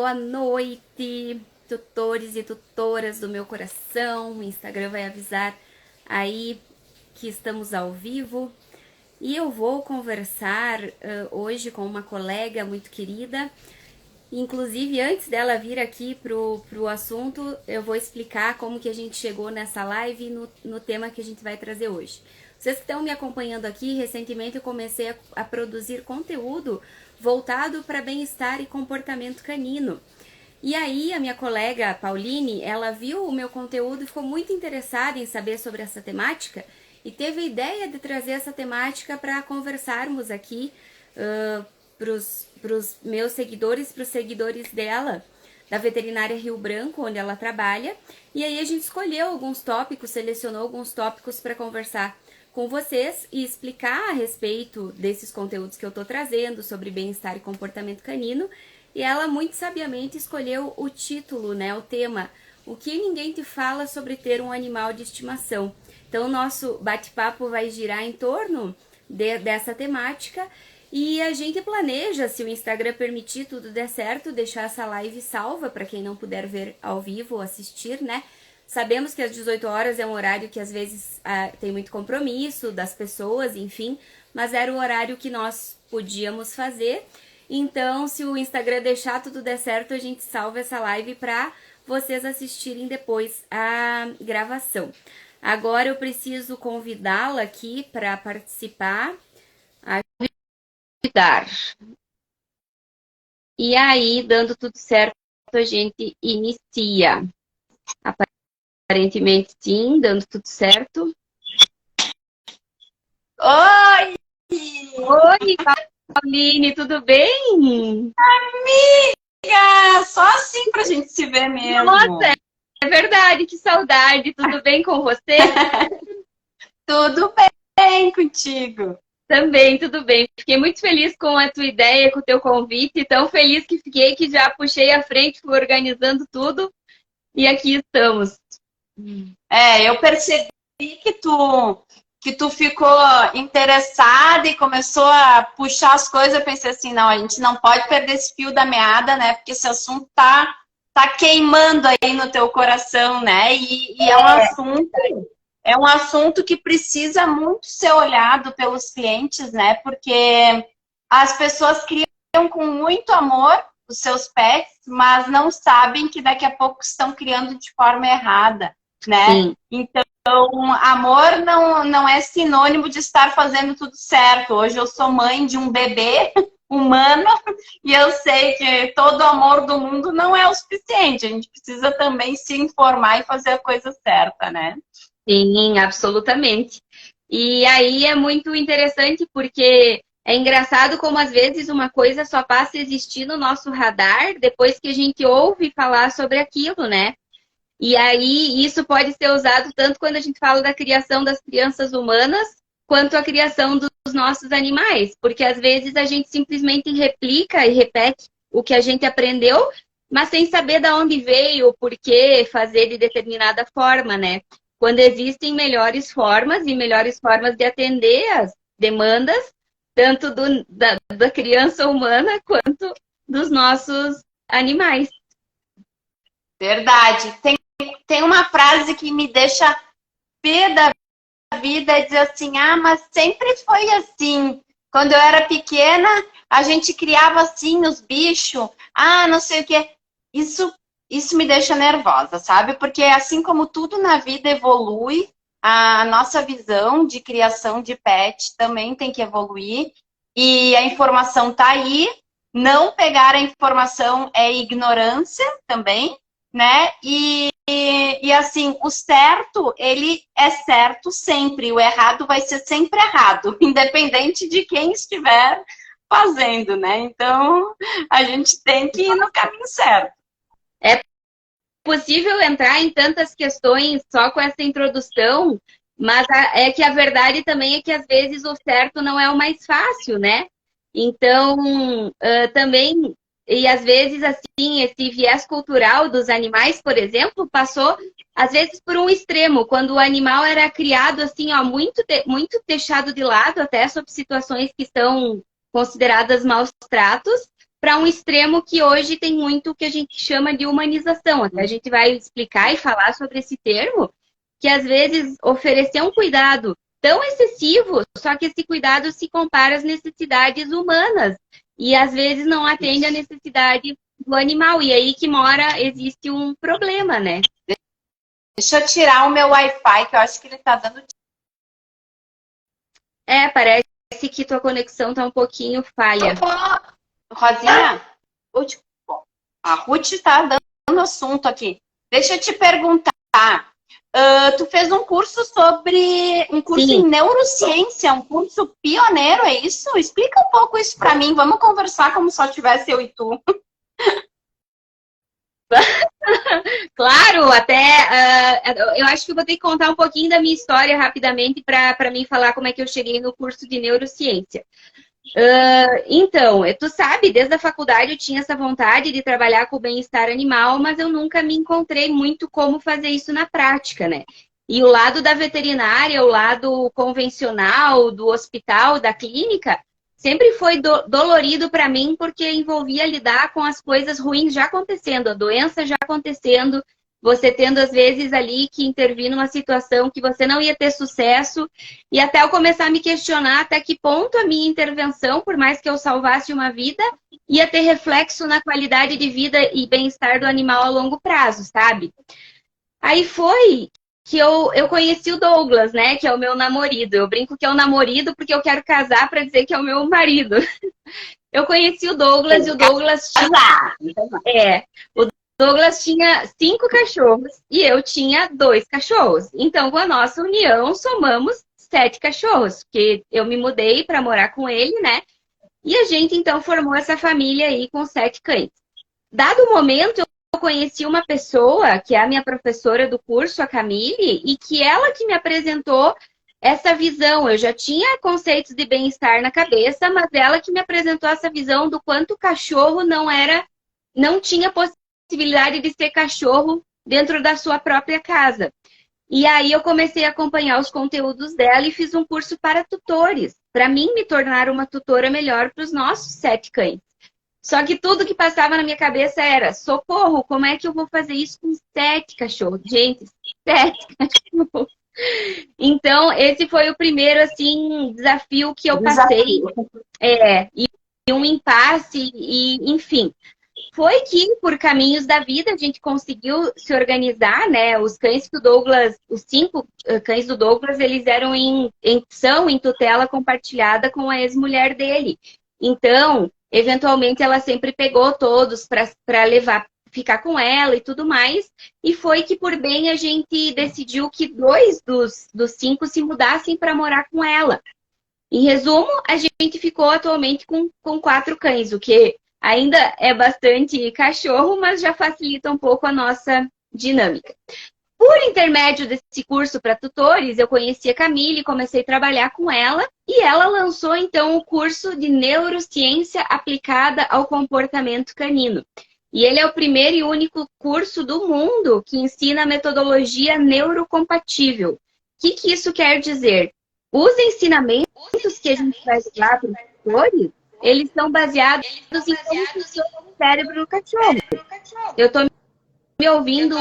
boa noite, tutores e tutoras do meu coração. O Instagram vai avisar aí que estamos ao vivo. E eu vou conversar hoje com uma colega muito querida. Inclusive, antes dela vir aqui pro assunto, eu vou explicar como que a gente chegou nessa live no tema que a gente vai trazer hoje. Vocês que estão me acompanhando aqui, recentemente eu comecei a produzir conteúdo voltado para bem-estar e comportamento canino. E aí a minha colega Pauline, ela viu o meu conteúdo e ficou muito interessada em saber sobre essa temática e teve a ideia de trazer essa temática para conversarmos aqui pros meus seguidores, pros seguidores dela, da veterinária Rio Branco, onde ela trabalha. E aí a gente escolheu alguns tópicos, selecionou alguns tópicos para conversar com vocês e explicar a respeito desses conteúdos que eu tô trazendo sobre bem-estar e comportamento canino. E ela muito sabiamente escolheu o título, né, o tema, o que ninguém te fala sobre ter um animal de estimação. Então o nosso bate-papo vai girar em torno dessa temática e a gente planeja, se o Instagram permitir, tudo der certo, deixar essa live salva para quem não puder ver ao vivo ou assistir, né? Sabemos que às 18 horas é um horário que às vezes tem muito compromisso das pessoas, enfim, mas era o horário que nós podíamos fazer. Então, se o Instagram deixar tudo der certo, a gente salva essa live para vocês assistirem depois a gravação. Agora eu preciso convidá-la aqui para participar. Convidar. E aí, dando tudo certo, a gente inicia. Aparentemente sim, dando tudo certo. Oi! Oi, Pauline, tudo bem? Amiga! Só assim pra gente se ver mesmo. Nossa, é verdade, que saudade. Tudo bem com você? Tudo bem contigo. Também, tudo bem. Fiquei muito feliz com a tua ideia, com o teu convite. Tão feliz que fiquei que já puxei à frente, fui organizando tudo. E aqui estamos. Eu percebi que tu ficou interessada e começou a puxar as coisas. Eu pensei assim, não, a gente não pode perder esse fio da meada, né? Porque esse assunto tá queimando aí no teu coração, né? E é um assunto que precisa muito ser olhado pelos clientes, né? Porque as pessoas criam com muito amor os seus pets, mas não sabem que daqui a pouco estão criando de forma errada, né? Sim. Então, amor não é sinônimo de estar fazendo tudo certo. Hoje eu sou mãe de um bebê humano e eu sei que todo o amor do mundo não é o suficiente. A gente precisa também se informar e fazer a coisa certa, né? Sim, absolutamente. E aí é muito interessante porque é engraçado como às vezes uma coisa só passa a existir no nosso radar depois que a gente ouve falar sobre aquilo, né? E aí isso pode ser usado tanto quando a gente fala da criação das crianças humanas, quanto a criação dos nossos animais. Porque às vezes a gente simplesmente replica e repete o que a gente aprendeu, mas sem saber de onde veio, por que fazer de determinada forma, né? Quando existem melhores formas e melhores formas de atender as demandas, tanto da criança humana quanto dos nossos animais. Verdade. Tem uma frase que me deixa pé da vida, é dizer assim, mas sempre foi assim. Quando eu era pequena, a gente criava assim os bichos, não sei o quê. Isso me deixa nervosa, sabe? Porque assim como tudo na vida evolui, a nossa visão de criação de pet também tem que evoluir. E a informação tá aí. Não pegar a informação é ignorância também, né? E assim, o certo, ele é certo sempre. O errado vai ser sempre errado, independente de quem estiver fazendo, né? Então, a gente tem que ir no caminho certo. É possível entrar em tantas questões só com essa introdução, mas é que a verdade também é que às vezes o certo não é o mais fácil, né? Então, também, e às vezes assim, esse viés cultural dos animais, por exemplo, passou às vezes por um extremo, quando o animal era criado assim, ó, muito deixado de lado, até sob situações que são consideradas maus tratos, para um extremo que hoje tem muito que a gente chama de humanização. Até a gente vai explicar e falar sobre esse termo, que às vezes oferecer um cuidado tão excessivo, só que esse cuidado se compara às necessidades humanas e às vezes não atende à necessidade do animal. E aí que mora, existe um problema, né? Deixa eu tirar o meu Wi-Fi, que eu acho que ele tá dando... Parece que tua conexão tá um pouquinho falha. Rosinha, a Ruth tá dando assunto aqui. Deixa eu te perguntar. Tu fez um curso Sim. em neurociência, um curso pioneiro, é isso? Explica um pouco isso para mim. Vamos conversar como só tivesse eu e tu. Claro, eu acho que eu vou ter que contar um pouquinho da minha história rapidamente para mim falar como é que eu cheguei no curso de neurociência. Então, tu sabe, desde a faculdade eu tinha essa vontade de trabalhar com o bem-estar animal, mas eu nunca me encontrei muito como fazer isso na prática, né? E o lado da veterinária, o lado convencional, do hospital, da clínica, sempre foi dolorido para mim, porque envolvia lidar com as coisas ruins já acontecendo, a doença já acontecendo, você tendo às vezes ali que intervir numa situação que você não ia ter sucesso, e até eu começar a me questionar até que ponto a minha intervenção, por mais que eu salvasse uma vida, ia ter reflexo na qualidade de vida e bem-estar do animal a longo prazo, sabe? Aí foi que eu conheci o Douglas, né? Que é o meu namorado. Eu brinco que é o namorado porque eu quero casar para dizer que é o meu marido. Eu conheci o Douglas e o Douglas o Douglas tinha 5 cachorros e eu tinha 2 cachorros. Então, com a nossa união, somamos 7 cachorros, porque eu me mudei para morar com ele, né? E a gente então formou essa família aí com 7 cães. Dado o momento, eu conheci uma pessoa, que é a minha professora do curso, a Camille, e que ela que me apresentou essa visão. Eu já tinha conceitos de bem-estar na cabeça, mas ela que me apresentou essa visão do quanto o cachorro não tinha possibilidade de ser cachorro dentro da sua própria casa. E aí eu comecei a acompanhar os conteúdos dela e fiz um curso para tutores, para mim me tornar uma tutora melhor para os nossos 7 cães. Só que tudo que passava na minha cabeça era: socorro, como é que eu vou fazer isso com 7 cachorros? Gente, 7 cachorros. Então, esse foi o primeiro, assim, desafio que eu passei. E um impasse, e enfim. Foi que, por caminhos da vida, a gente conseguiu se organizar, né? Os cães que o Douglas, os 5 cães do Douglas, eles eram são em tutela compartilhada com a ex-mulher dele. Então, eventualmente, ela sempre pegou todos para levar, ficar com ela e tudo mais. E foi que, por bem, a gente decidiu que 2 dos 5 se mudassem para morar com ela. Em resumo, a gente ficou atualmente com 4 cães, o que ainda é bastante cachorro, mas já facilita um pouco a nossa dinâmica. Por intermédio desse curso para tutores, eu conheci a Camille, comecei a trabalhar com ela e ela lançou então o curso de neurociência aplicada ao comportamento canino. E ele é o primeiro e único curso do mundo que ensina a metodologia neurocompatível. O que isso quer dizer? Os ensinamentos que a gente vai dar para os tutores, eles são baseados em como funciona o cérebro do cachorro. Eu estou me ouvindo.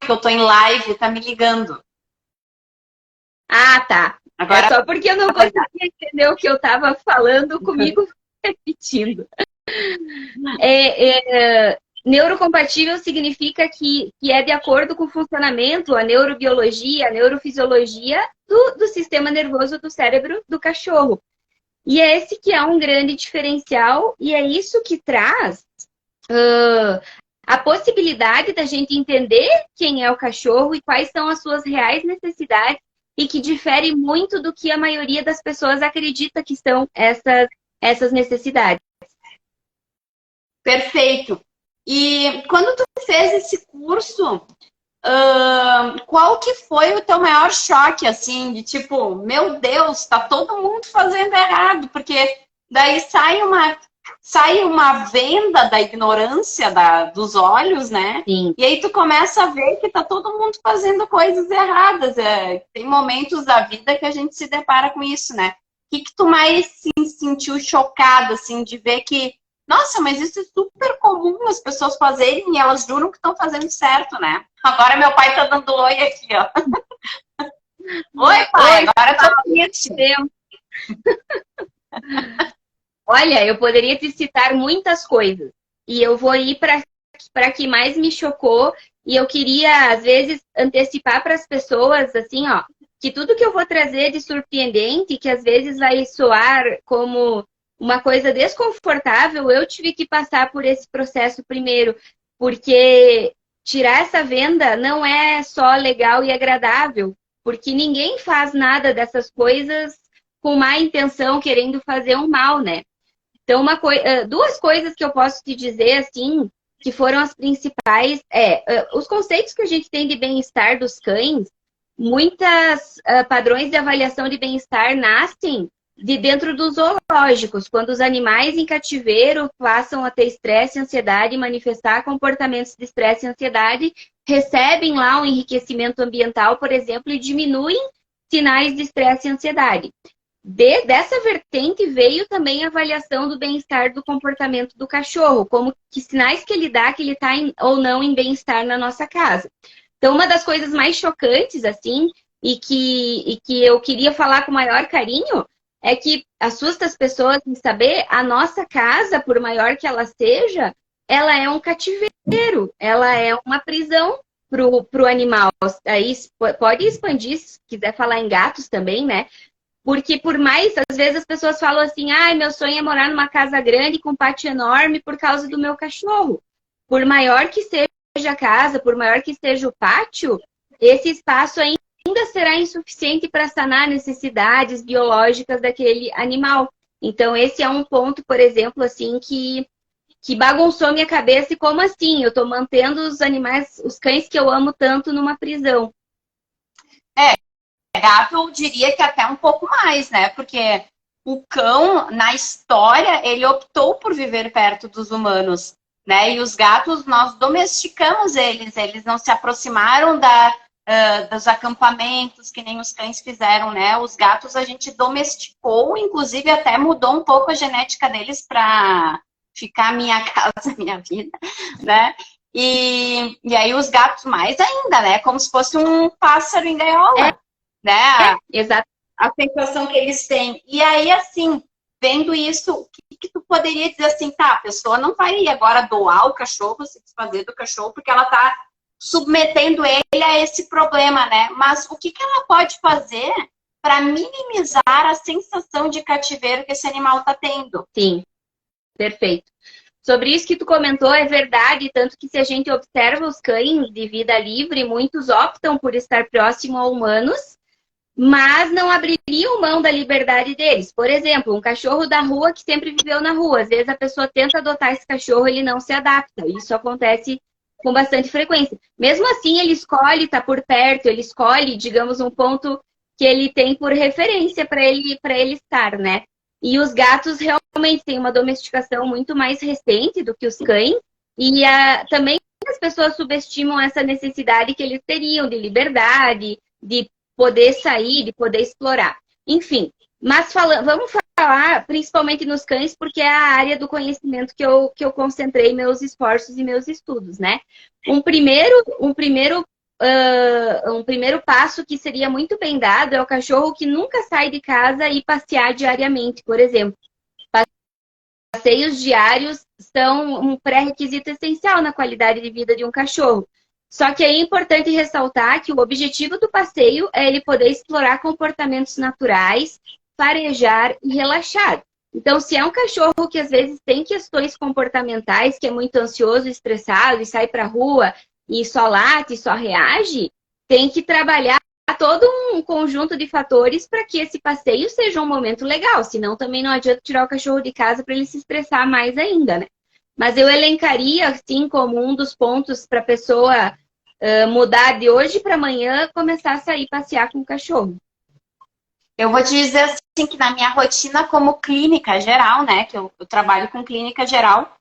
Eu tô em live, tá me ligando. Ah, tá. Agora... É só porque eu não conseguia entender o que eu estava falando comigo repetindo. Neurocompatível significa que é de acordo com o funcionamento, a neurobiologia, a neurofisiologia do sistema nervoso do cérebro do cachorro. E é esse que é um grande diferencial e é isso que traz a possibilidade da gente entender quem é o cachorro e quais são as suas reais necessidades e que difere muito do que a maioria das pessoas acredita que são essas necessidades. Perfeito. E quando tu fez esse curso, qual que foi o teu maior choque, assim, de tipo, meu Deus, tá todo mundo fazendo errado, porque daí sai uma venda da ignorância dos olhos, né? Sim. E aí tu começa a ver que tá todo mundo fazendo coisas erradas. Tem momentos da vida que a gente se depara com isso, né? que tu mais se sentiu chocada, assim, de ver que, nossa, mas isso é super comum as pessoas fazerem e elas juram que estão fazendo certo, né? Agora meu pai tá dando oi aqui, ó. Oi, pai, Oi, agora eu tô triste. Olha, eu poderia te citar muitas coisas. E eu vou ir para que mais me chocou. E eu queria, às vezes, antecipar para as pessoas, assim, ó, que tudo que eu vou trazer de surpreendente, que às vezes vai soar como uma coisa desconfortável, eu tive que passar por esse processo primeiro. Porque tirar essa venda não é só legal e agradável, porque ninguém faz nada dessas coisas com má intenção, querendo fazer um mal, né? Então, duas coisas que eu posso te dizer, assim, que foram as principais, os conceitos que a gente tem de bem-estar dos cães, muitas padrões de avaliação de bem-estar nascem de dentro dos zoológicos, quando os animais em cativeiro passam a ter estresse e ansiedade, manifestar comportamentos de estresse e ansiedade, recebem lá um enriquecimento ambiental, por exemplo, e diminuem sinais de estresse e ansiedade. Dessa vertente veio também a avaliação do bem-estar do comportamento do cachorro, como que sinais que ele dá que ele está ou não em bem-estar na nossa casa. Então, uma das coisas mais chocantes, assim, e que eu queria falar com maior carinho, é que assusta as pessoas em saber a nossa casa, por maior que ela seja, ela é um cativeiro, ela é uma prisão para o animal. Aí pode expandir, se quiser falar em gatos também, né? Porque por mais, às vezes as pessoas falam assim, ai, meu sonho é morar numa casa grande com um pátio enorme por causa do meu cachorro. Por maior que seja a casa, por maior que seja o pátio, esse espaço ainda será insuficiente para sanar necessidades biológicas daquele animal. Então, esse é um ponto, por exemplo, assim, que bagunçou minha cabeça. E como assim? Eu estou mantendo os animais, os cães que eu amo tanto, numa prisão. Gato, eu diria que até um pouco mais, né? Porque o cão, na história, ele optou por viver perto dos humanos, né? E os gatos, nós domesticamos eles não se aproximaram dos acampamentos, que nem os cães fizeram, né? Os gatos a gente domesticou, inclusive até mudou um pouco a genética deles para ficar minha casa, minha vida, né? E aí os gatos mais ainda, né? Como se fosse um pássaro em gaiola. Né? Exato. A sensação que eles têm. E aí, assim, vendo isso, o que tu poderia dizer assim, tá, a pessoa não vai agora doar o cachorro, se desfazer do cachorro, porque ela tá submetendo ele a esse problema, né? Mas o que ela pode fazer para minimizar a sensação de cativeiro que esse animal tá tendo? Sim, perfeito. Sobre isso que tu comentou, é verdade, tanto que se a gente observa os cães de vida livre, muitos optam por estar próximo a humanos, mas não abririam mão da liberdade deles. Por exemplo, um cachorro da rua que sempre viveu na rua. Às vezes a pessoa tenta adotar esse cachorro, ele não se adapta. Isso acontece com bastante frequência. Mesmo assim, ele escolhe estar por perto, ele escolhe, digamos, um ponto que ele tem por referência para ele estar, né? E os gatos realmente têm uma domesticação muito mais recente do que os cães. E também as pessoas subestimam essa necessidade que eles teriam de liberdade, de poder sair, de poder explorar. Enfim, mas vamos falar principalmente nos cães, porque é a área do conhecimento que eu concentrei meus esforços e meus estudos, né? Um primeiro passo que seria muito bem dado é o cachorro que nunca sai de casa e passear diariamente, por exemplo. Passeios diários são um pré-requisito essencial na qualidade de vida de um cachorro. Só que é importante ressaltar que o objetivo do passeio é ele poder explorar comportamentos naturais, farejar e relaxar. Então, se é um cachorro que às vezes tem questões comportamentais, que é muito ansioso, estressado e sai para a rua e só late, só reage, tem que trabalhar todo um conjunto de fatores para que esse passeio seja um momento legal. Senão também não adianta tirar o cachorro de casa para ele se estressar mais ainda, né? Mas eu elencaria, assim, como um dos pontos para a pessoa mudar de hoje para amanhã, começar a sair passear com o cachorro. Eu vou te dizer assim que na minha rotina como clínica geral, né, que eu trabalho com clínica geral,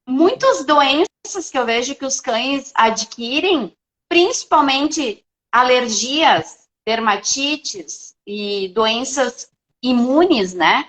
muitas doenças que eu vejo que os cães adquirem, principalmente alergias, dermatites, e doenças imunes, né?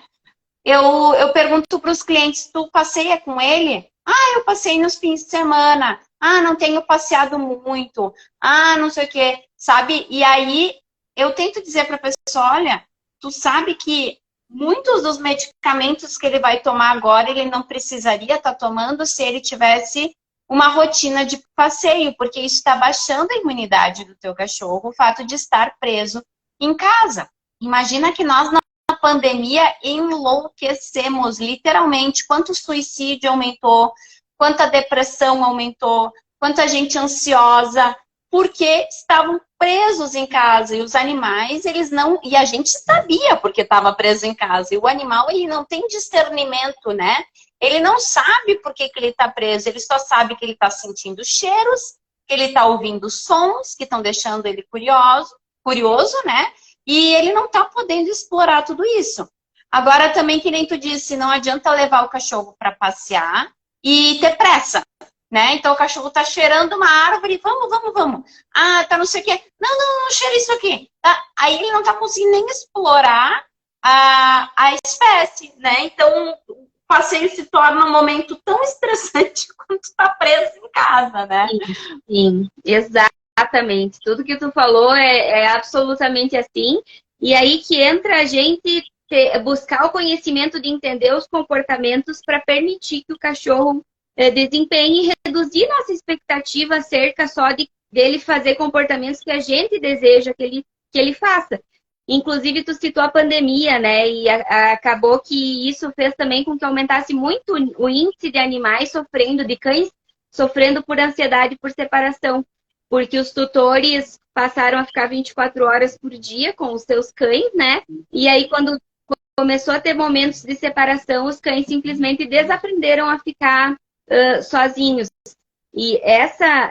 Eu pergunto para os clientes, tu passeia com ele? Ah, eu passei nos fins de semana. Ah, não tenho passeado muito. Ah, não sei o quê, sabe? E aí eu tento dizer para a pessoa, olha, tu sabe que muitos dos medicamentos que ele vai tomar agora, ele não precisaria estar tomando se ele tivesse uma rotina de passeio, porque isso está baixando a imunidade do teu cachorro, o fato de estar preso em casa. Imagina que nós na pandemia enlouquecemos, literalmente. Quanto suicídio aumentou, quanta depressão aumentou, quanta gente ansiosa, porque estavam presos em casa. E os animais, eles não... E a gente sabia porque estava preso em casa. E o animal, ele não tem discernimento, né? Ele não sabe por que ele está preso. Ele só sabe que ele está sentindo cheiros, que ele está ouvindo sons que estão deixando ele curioso, né? E ele não está podendo explorar tudo isso. Agora também, que nem tu disse, não adianta levar o cachorro para passear e ter pressa, né? Então o cachorro tá cheirando uma árvore, vamos. Ah, tá não sei o quê. Não cheira isso aqui. Tá? Aí ele não tá conseguindo nem explorar a espécie, né? Então o passeio se torna um momento tão estressante quanto tá preso em casa, né? Sim, exatamente. Tudo que tu falou é absolutamente assim. E aí que entra a gente buscar o conhecimento de entender os comportamentos para permitir que o cachorro desempenhe e reduzir nossa expectativa acerca só dele fazer comportamentos que a gente deseja que ele faça. Inclusive, tu citou a pandemia, né? E acabou que isso fez também com que aumentasse muito o índice de animais sofrendo, de cães sofrendo por ansiedade por separação. Porque os tutores passaram a ficar 24 horas por dia com os seus cães, né? E aí, quando começou a ter momentos de separação, os cães simplesmente desaprenderam a ficar sozinhos. E essa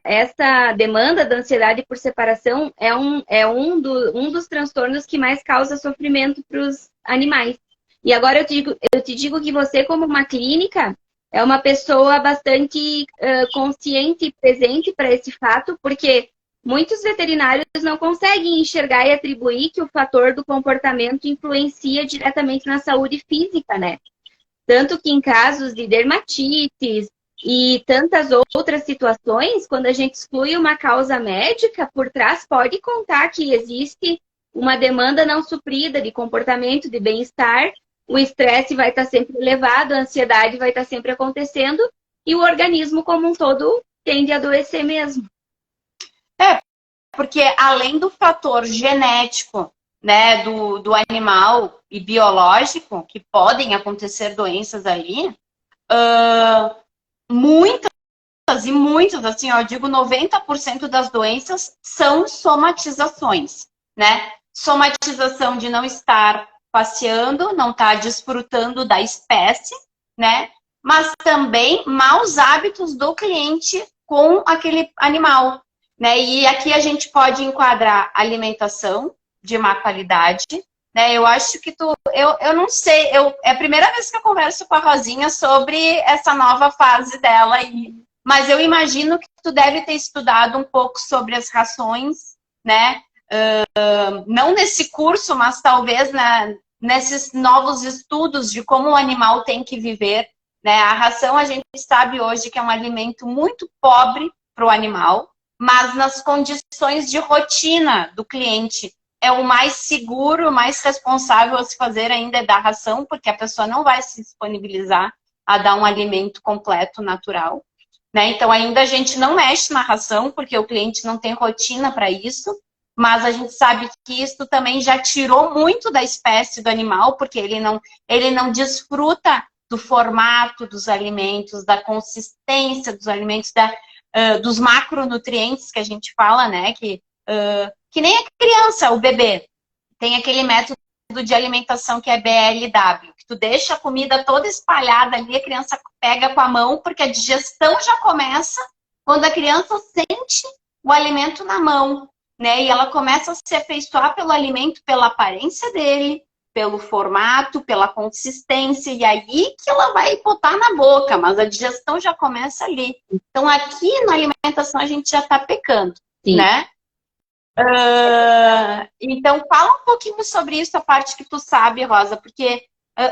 demanda da ansiedade por separação é um dos transtornos que mais causa sofrimento para os animais. E agora eu te digo que você, como uma clínica, é uma pessoa bastante consciente e presente para esse fato, porque muitos veterinários não conseguem enxergar e atribuir que o fator do comportamento influencia diretamente na saúde física, né? Tanto que em casos de dermatites e tantas outras situações, quando a gente exclui uma causa médica, por trás pode contar que existe uma demanda não suprida de comportamento, de bem-estar, o estresse vai estar sempre elevado, a ansiedade vai estar sempre acontecendo e o organismo como um todo tende a adoecer mesmo. Porque além do fator genético, né, do animal e biológico, que podem acontecer doenças ali, muitas, assim, ó, eu digo 90% das doenças são somatizações, né? Somatização de não estar passeando, não estar desfrutando da espécie, né? Mas também maus hábitos do cliente com aquele animal, né? E aqui a gente pode enquadrar alimentação de má qualidade, né? Eu acho que eu não sei, é a primeira vez que eu converso com a Rosinha sobre essa nova fase dela aí, mas eu imagino que tu deve ter estudado um pouco sobre as rações, né? Não nesse curso, mas talvez nesses novos estudos de como o animal tem que viver, né? A ração a gente sabe hoje que é um alimento muito pobre para o animal, mas nas condições de rotina do cliente é o mais seguro, o mais responsável a se fazer ainda é dar ração, porque a pessoa não vai se disponibilizar a dar um alimento completo, natural, né? Então ainda a gente não mexe na ração, porque o cliente não tem rotina para isso, mas a gente sabe que isso também já tirou muito da espécie do animal, porque ele não desfruta do formato dos alimentos, da consistência dos alimentos, dos macronutrientes que a gente fala, né? Que nem a criança, o bebê. Tem aquele método de alimentação que é BLW, que tu deixa a comida toda espalhada ali, a criança pega com a mão, porque a digestão já começa quando a criança sente o alimento na mão, né? E ela começa a se afeiçoar pelo alimento, pela aparência dele, pelo formato, pela consistência, e aí que ela vai botar na boca, mas a digestão já começa ali. Então aqui na alimentação a gente já está pecando, Sim. né? Então, fala um pouquinho sobre isso, a parte que tu sabe, Rosa, porque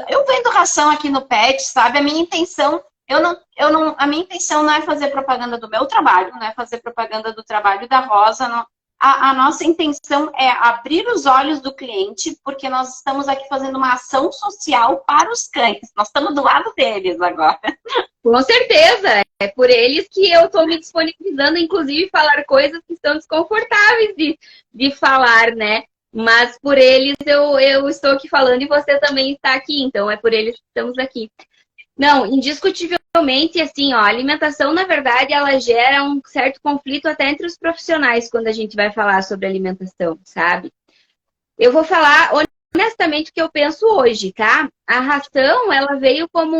eu vendo ração aqui no PET, sabe? A minha intenção, a minha intenção não é fazer propaganda do meu trabalho, não é fazer propaganda do trabalho da Rosa, não. A nossa intenção é abrir os olhos do cliente, porque nós estamos aqui fazendo uma ação social para os cães. Nós estamos do lado deles agora. Com certeza, é por eles que eu estou me disponibilizando, inclusive, falar coisas que estão desconfortáveis de falar, né? Mas por eles eu estou aqui falando e você também está aqui, então é por eles que estamos aqui. Não, indiscutivelmente, assim, ó, a alimentação, na verdade, ela gera um certo conflito até entre os profissionais quando a gente vai falar sobre alimentação, sabe? Eu vou falar honestamente o que eu penso hoje, tá? A ração, ela veio como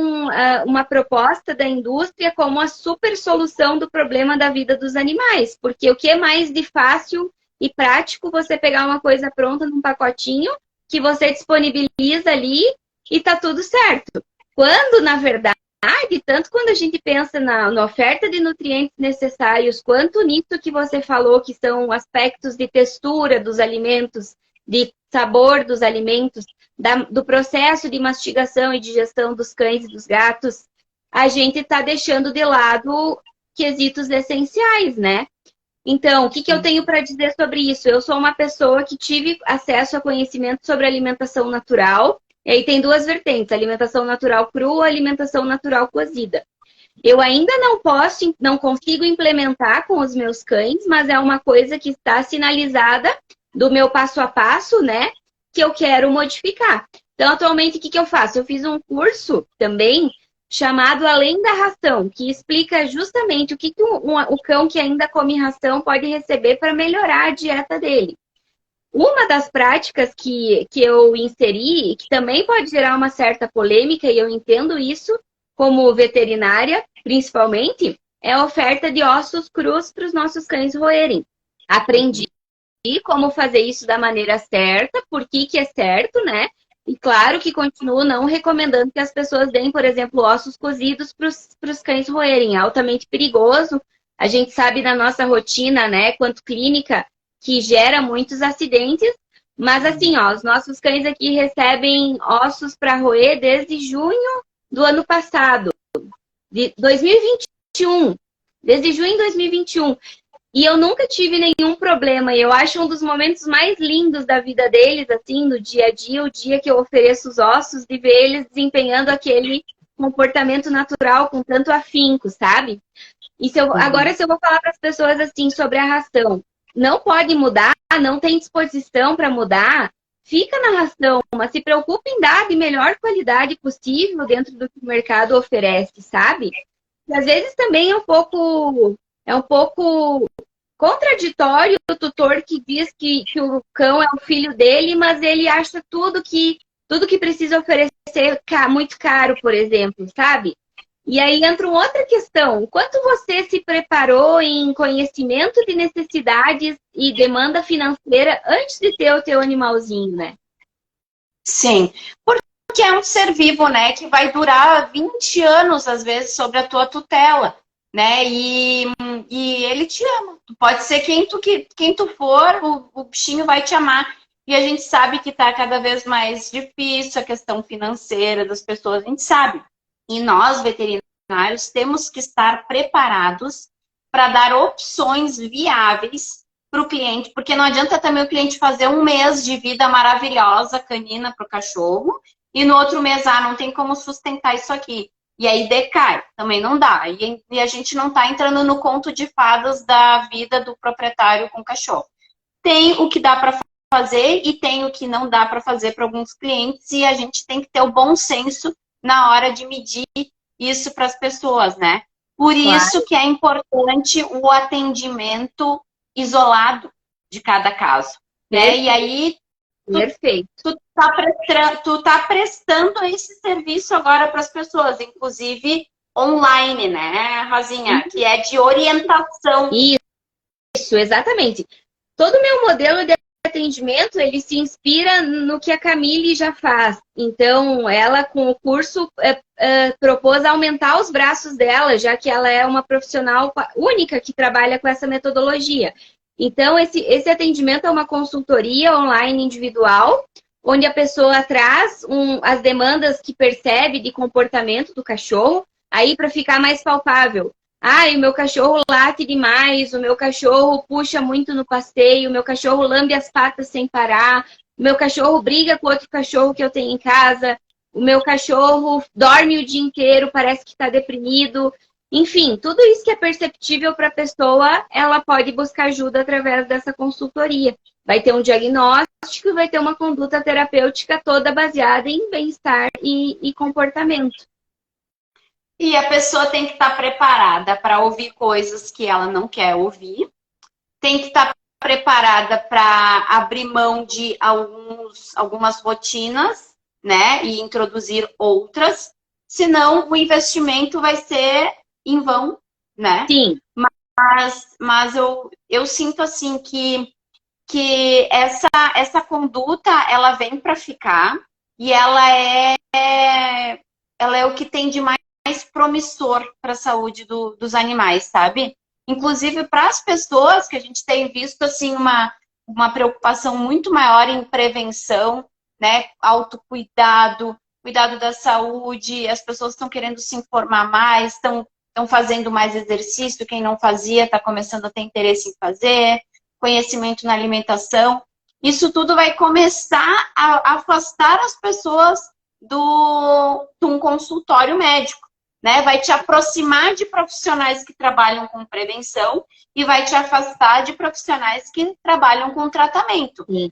uma proposta da indústria como a super solução do problema da vida dos animais, porque o que é mais de fácil e prático você pegar uma coisa pronta num pacotinho que você disponibiliza ali e tá tudo certo. Quando, na verdade, tanto quando a gente pensa na oferta de nutrientes necessários, quanto nisso que você falou, que são aspectos de textura dos alimentos, de sabor dos alimentos, do processo de mastigação e digestão dos cães e dos gatos, a gente está deixando de lado quesitos essenciais, né? Então, o que eu tenho para dizer sobre isso? Eu sou uma pessoa que tive acesso a conhecimento sobre alimentação natural, e aí tem duas vertentes, alimentação natural crua, alimentação natural cozida. Eu ainda não consigo implementar com os meus cães, mas é uma coisa que está sinalizada do meu passo a passo, né? Que eu quero modificar. Então, atualmente, o que eu faço? Eu fiz um curso também chamado Além da Ração, que explica justamente o que o cão que ainda come ração pode receber para melhorar a dieta dele. Uma das práticas que eu inseri, que também pode gerar uma certa polêmica, e eu entendo isso como veterinária, principalmente, é a oferta de ossos crus para os nossos cães roerem. Aprendi como fazer isso da maneira certa, por que é certo, né? E claro que continuo não recomendando que as pessoas deem, por exemplo, ossos cozidos para os cães roerem. É altamente perigoso. A gente sabe da nossa rotina, né, quanto clínica, que gera muitos acidentes. Mas assim, ó, os nossos cães aqui recebem ossos para roer desde junho do ano passado, de 2021. Desde junho de 2021. E eu nunca tive nenhum problema. E eu acho um dos momentos mais lindos da vida deles, assim, no dia a dia, o dia que eu ofereço os ossos, de ver eles desempenhando aquele comportamento natural com tanto afinco, sabe? E agora, se eu vou falar para as pessoas, assim, sobre a ração, não pode mudar, não tem disposição para mudar, fica na ração, mas se preocupe em dar de melhor qualidade possível dentro do que o mercado oferece, sabe? E às vezes também é um pouco contraditório o tutor que diz que o cão é o filho dele, mas ele acha tudo que precisa oferecer muito caro, por exemplo, sabe? E aí entra uma outra questão. Quanto você se preparou em conhecimento de necessidades e demanda financeira antes de ter o teu animalzinho, né? Sim, porque é um ser vivo, né, que vai durar 20 anos, às vezes, sobre a tua tutela, né, e ele te ama. Pode ser quem tu for, o bichinho vai te amar. E a gente sabe que está cada vez mais difícil a questão financeira das pessoas, a gente sabe. E nós, veterinários, temos que estar preparados para dar opções viáveis para o cliente, porque não adianta também o cliente fazer um mês de vida maravilhosa, canina para o cachorro, e no outro mês, não tem como sustentar isso aqui. E aí decai, também não dá. E a gente não está entrando no conto de fadas da vida do proprietário com o cachorro. Tem o que dá para fazer e tem o que não dá para fazer para alguns clientes, e a gente tem que ter o bom senso na hora de medir isso para as pessoas, né? Por isso que é importante o atendimento isolado de cada caso, né? E aí Perfeito. Tu tá prestando esse serviço agora para as pessoas, inclusive online, né, Rosinha? Que é de orientação. Isso, exatamente. Todo o meu modelo de atendimento, ele se inspira no que a Camille já faz. Então, ela, com o curso, propôs aumentar os braços dela, já que ela é uma profissional única que trabalha com essa metodologia. Então, esse atendimento é uma consultoria online individual, onde a pessoa traz as demandas que percebe de comportamento do cachorro, aí para ficar mais palpável. O meu cachorro late demais, o meu cachorro puxa muito no passeio, o meu cachorro lambe as patas sem parar, o meu cachorro briga com outro cachorro que eu tenho em casa, o meu cachorro dorme o dia inteiro, parece que está deprimido. Enfim, tudo isso que é perceptível para a pessoa, ela pode buscar ajuda através dessa consultoria. Vai ter um diagnóstico e vai ter uma conduta terapêutica toda baseada em bem-estar e comportamento. E a pessoa tem que estar preparada para ouvir coisas que ela não quer ouvir, tem que estar preparada para abrir mão de algumas rotinas, né? E introduzir outras, senão o investimento vai ser em vão, né? Sim. Mas eu sinto assim que essa conduta ela vem para ficar e ela é o que tem de mais promissor para a saúde dos animais, sabe? Inclusive para as pessoas que a gente tem visto assim uma preocupação muito maior em prevenção, né? Autocuidado, cuidado da saúde, as pessoas estão querendo se informar mais, estão fazendo mais exercício, quem não fazia está começando a ter interesse em fazer, conhecimento na alimentação. Isso tudo vai começar a afastar as pessoas de um consultório médico, né? Vai te aproximar de profissionais que trabalham com prevenção e vai te afastar de profissionais que trabalham com tratamento. Sim.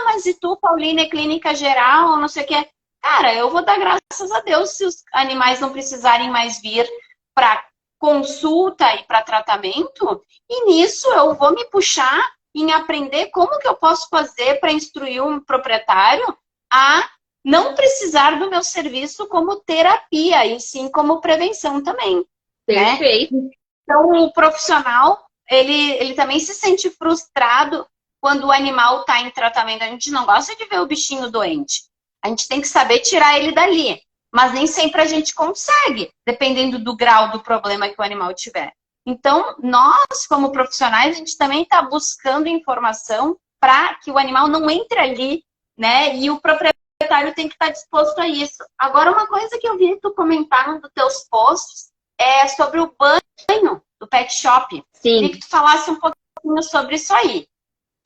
Mas e tu, Pauline, é clínica geral, não sei o que. Cara, eu vou dar graças a Deus se os animais não precisarem mais vir para consulta e para tratamento, e nisso eu vou me puxar em aprender como que eu posso fazer para instruir um proprietário a não precisar do meu serviço como terapia, e sim como prevenção também. Perfeito. Né? Então, o profissional, ele também se sente frustrado quando o animal está em tratamento. A gente não gosta de ver o bichinho doente. A gente tem que saber tirar ele dali. Mas nem sempre a gente consegue, dependendo do grau do problema que o animal tiver. Então, nós, como profissionais, a gente também está buscando informação para que o animal não entre ali, né? E o proprietário tem que estar disposto a isso. Agora, uma coisa que eu vi tu comentar num dos teus posts é sobre o banho do pet shop. Sim. Queria que tu falasse um pouquinho sobre isso aí.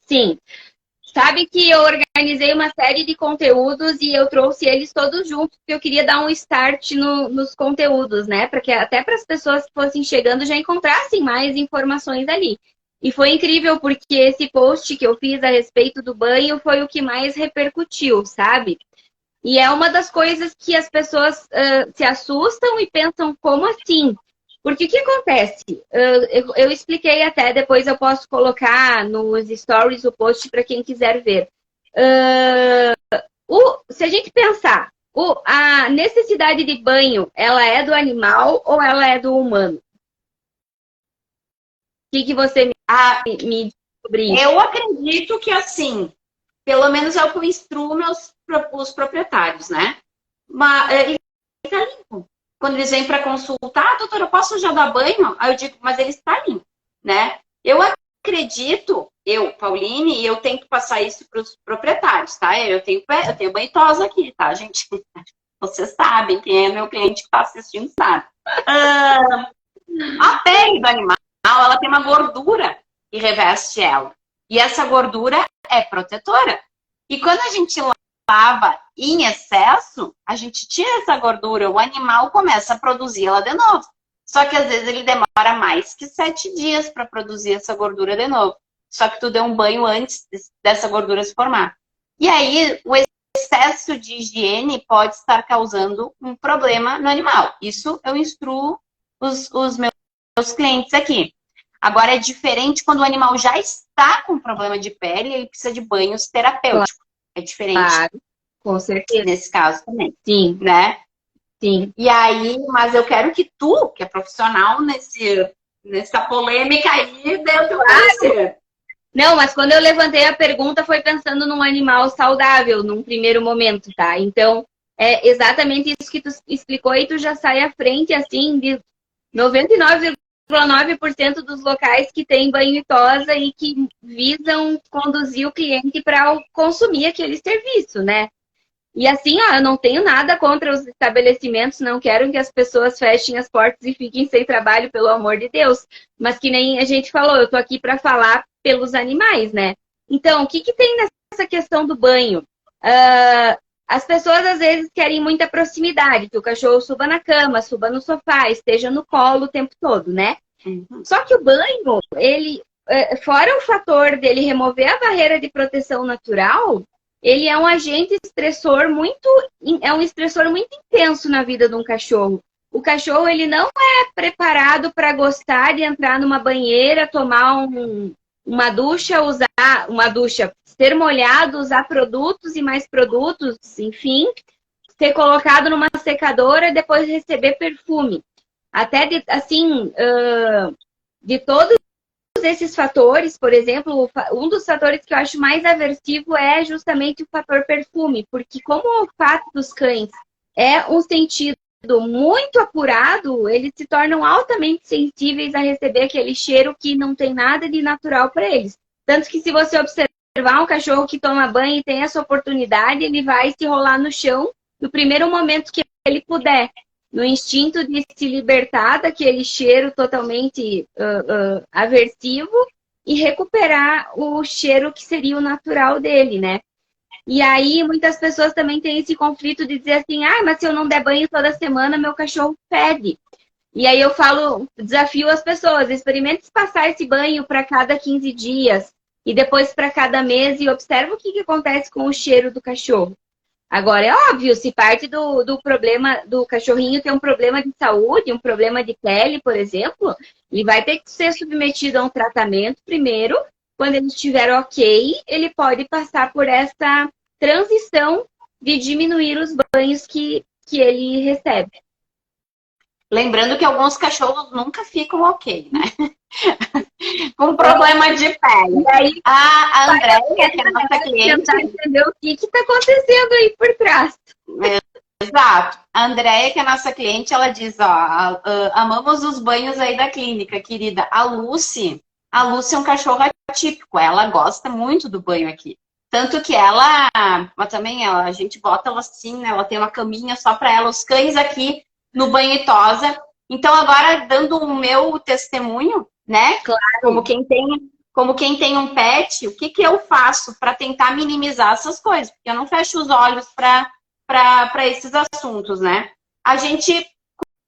Sim. Sabe que eu organizei uma série de conteúdos e eu trouxe eles todos juntos, porque eu queria dar um start nos conteúdos, né? Para que até para as pessoas que fossem chegando já encontrassem mais informações ali. E foi incrível, porque esse post que eu fiz a respeito do banho foi o que mais repercutiu, sabe? E é uma das coisas que as pessoas se assustam e pensam, como assim? Porque o que acontece? Eu expliquei até, depois eu posso colocar nos stories o post para quem quiser ver. Se a gente pensar, a necessidade de banho, ela é do animal ou ela é do humano? O que você me diz sobre isso? Eu acredito que assim, pelo menos é o que eu instruo os proprietários, né? Mas ele fica limpo. Quando eles vêm para consultar, doutora, eu posso já dar banho? Aí eu digo, mas ele está limpo, né? Eu acredito, Pauline, e eu tenho que passar isso para os proprietários, tá? Eu tenho banho tosa aqui, tá, gente? Vocês sabem, quem é meu cliente que está assistindo sabe. A pele do animal, ela tem uma gordura que reveste ela. E essa gordura é protetora. E quando a gente lava em excesso, a gente tira essa gordura, o animal começa a produzir ela de novo. Só que às vezes ele demora mais que 7 dias para produzir essa gordura de novo. Só que tu deu um banho antes dessa gordura se formar. E aí o excesso de higiene pode estar causando um problema no animal. Isso eu instruo os meus clientes aqui. Agora é diferente quando o animal já está com problema de pele e ele precisa de banhos terapêuticos. É diferente. Claro, com certeza. Nesse caso também. Sim. Né? Sim. E aí, mas eu quero que tu, que é profissional nessa polêmica aí, dê o teu parecer. Não, mas quando eu levantei a pergunta foi pensando num animal saudável, num primeiro momento, tá? Então, é exatamente isso que tu explicou e tu já sai à frente, assim, de 99,9% dos locais que tem banho e tosa e que visam conduzir o cliente para consumir aquele serviço, né? E assim, ó, eu não tenho nada contra os estabelecimentos, não quero que as pessoas fechem as portas e fiquem sem trabalho, pelo amor de Deus. Mas que nem a gente falou, eu tô aqui para falar pelos animais, né? Então, o que que tem nessa questão do banho? As pessoas às vezes querem muita proximidade, que o cachorro suba na cama, suba no sofá, esteja no colo o tempo todo, né? Só que o banho, ele, fora o fator dele remover a barreira de proteção natural, ele é um agente estressor é um estressor muito intenso na vida de um cachorro. O cachorro, ele não é preparado para gostar de entrar numa banheira, tomar uma ducha, ser molhado, usar produtos e mais produtos, enfim, ser colocado numa secadora e depois receber perfume. Até, de todos esses fatores, por exemplo, um dos fatores que eu acho mais aversivo é justamente o fator perfume, porque como o olfato dos cães é um sentido muito apurado, eles se tornam altamente sensíveis a receber aquele cheiro que não tem nada de natural para eles. Tanto que se você observar um cachorro que toma banho e tem essa oportunidade, ele vai se rolar no chão no primeiro momento que ele puder, no instinto de se libertar daquele cheiro totalmente aversivo e recuperar o cheiro que seria o natural dele, né? E aí, muitas pessoas também têm esse conflito de dizer assim, mas se eu não der banho toda semana, meu cachorro fede. E aí eu desafio as pessoas, experimente passar esse banho para cada 15 dias e depois para cada mês e observa o que acontece com o cheiro do cachorro. Agora, é óbvio, se parte do problema do cachorrinho ter um problema de saúde, um problema de pele, por exemplo, ele vai ter que ser submetido a um tratamento primeiro. Quando ele estiver ok, ele pode passar por essa transição de diminuir os banhos que ele recebe. Lembrando que alguns cachorros nunca ficam ok, né? Com problema de pele. E aí, a Andréia, que é a nossa cliente... tentar entender o que está acontecendo aí por trás. Exato. A Andréia, que é a nossa cliente, ela diz, amamos os banhos aí da clínica, querida. A Lucy é um cachorro atípico, ela gosta muito do banho aqui. Tanto que mas também a gente bota ela assim, né? Ela tem uma caminha só para ela, os cães aqui no banho e tosa. Então, agora, dando o meu testemunho, né? Claro. Como quem tem um pet, o que eu faço para tentar minimizar essas coisas? Porque eu não fecho os olhos para esses assuntos, né? A gente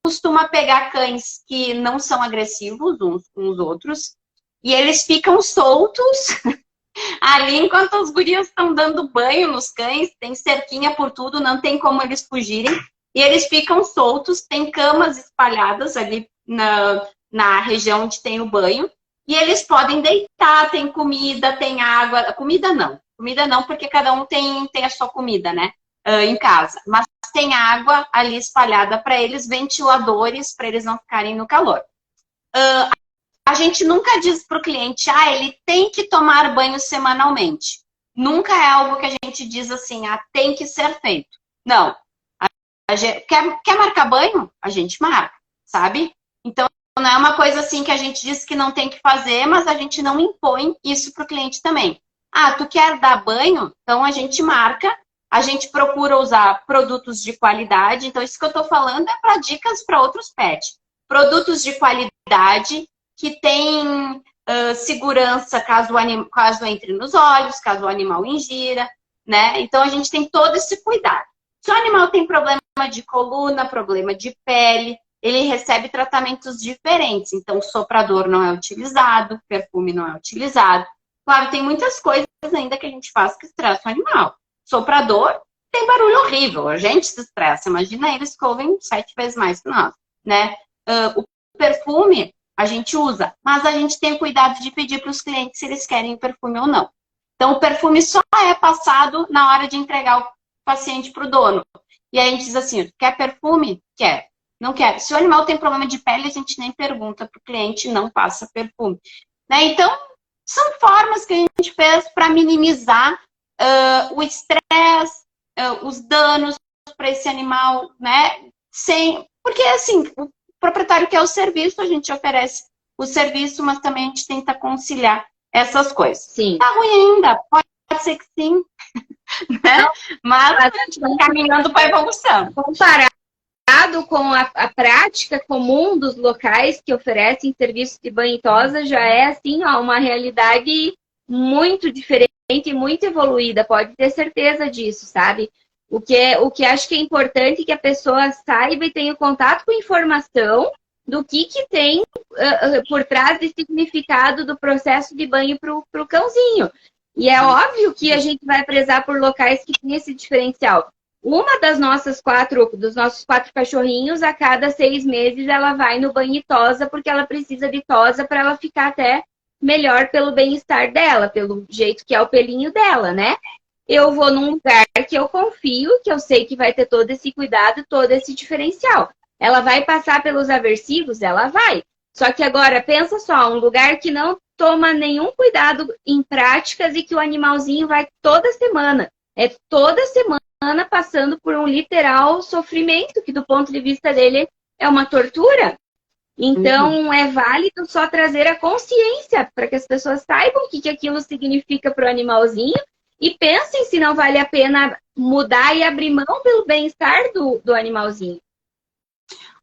costuma pegar cães que não são agressivos uns com os outros e eles ficam soltos ali enquanto os gurias estão dando banho nos cães, tem cerquinha por tudo, não tem como eles fugirem. E eles ficam soltos, tem camas espalhadas ali na região onde tem o banho. E eles podem deitar, tem comida, tem água. Comida não, porque cada um tem a sua comida, né? Em casa. Mas tem água ali espalhada para eles, ventiladores, para eles não ficarem no calor. A gente nunca diz para o cliente, ele tem que tomar banho semanalmente. Nunca é algo que a gente diz assim, tem que ser feito. Não. Quer marcar banho? A gente marca, sabe? Então, não é uma coisa assim que a gente diz que não tem que fazer, mas a gente não impõe isso para o cliente também. Tu quer dar banho? Então, a gente marca, a gente procura usar produtos de qualidade. Então, isso que eu estou falando é para dicas para outros pets. Produtos de qualidade que tem segurança caso entre nos olhos, caso o animal ingira, né? Então, a gente tem todo esse cuidado. Se o animal tem problema de coluna, problema de pele, ele recebe tratamentos diferentes. Então, soprador não é utilizado, perfume não é utilizado. Claro, tem muitas coisas ainda que a gente faz que estressa o animal. Soprador tem barulho horrível, a gente se estressa. Imagina eles que ouvem 7 vezes mais que nós, né? O perfume a gente usa, mas a gente tem cuidado de pedir para os clientes se eles querem o perfume ou não. Então, o perfume só é passado na hora de entregar o paciente para o dono. E aí a gente diz assim, quer perfume? Quer. Não quer. Se o animal tem problema de pele, a gente nem pergunta para o cliente, não passa perfume. Né? Então, são formas que a gente fez para minimizar o estresse, os danos para esse animal, né? Porque, assim, o proprietário quer o serviço, a gente oferece o serviço, mas também a gente tenta conciliar essas coisas. Sim. Tá ruim ainda, pode ser que sim, né? Mas a gente está caminhando para a evolução. Comparado com a prática comum dos locais que oferecem serviço de banho e tosa, já é assim, ó, uma realidade muito diferente e muito evoluída, pode ter certeza disso, sabe? O que acho que é importante que a pessoa saiba e tenha contato com informação do que tem por trás do significado do processo de banho para o cãozinho. E é óbvio que a gente vai prezar por locais que têm esse diferencial. Uma dos nossos quatro cachorrinhos, a cada 6 meses, ela vai no banho e tosa, porque ela precisa de tosa para ela ficar até melhor pelo bem-estar dela, pelo jeito que é o pelinho dela, né? Eu vou num lugar que eu confio, que eu sei que vai ter todo esse cuidado, todo esse diferencial. Ela vai passar pelos aversivos? Ela vai. Só que agora, pensa só, um lugar que não toma nenhum cuidado em práticas e que o animalzinho vai toda semana. É toda semana passando por um literal sofrimento, que do ponto de vista dele é uma tortura. Então, é válido só trazer a consciência para que as pessoas saibam o que aquilo significa para o animalzinho e pensem se não vale a pena mudar e abrir mão pelo bem-estar do animalzinho.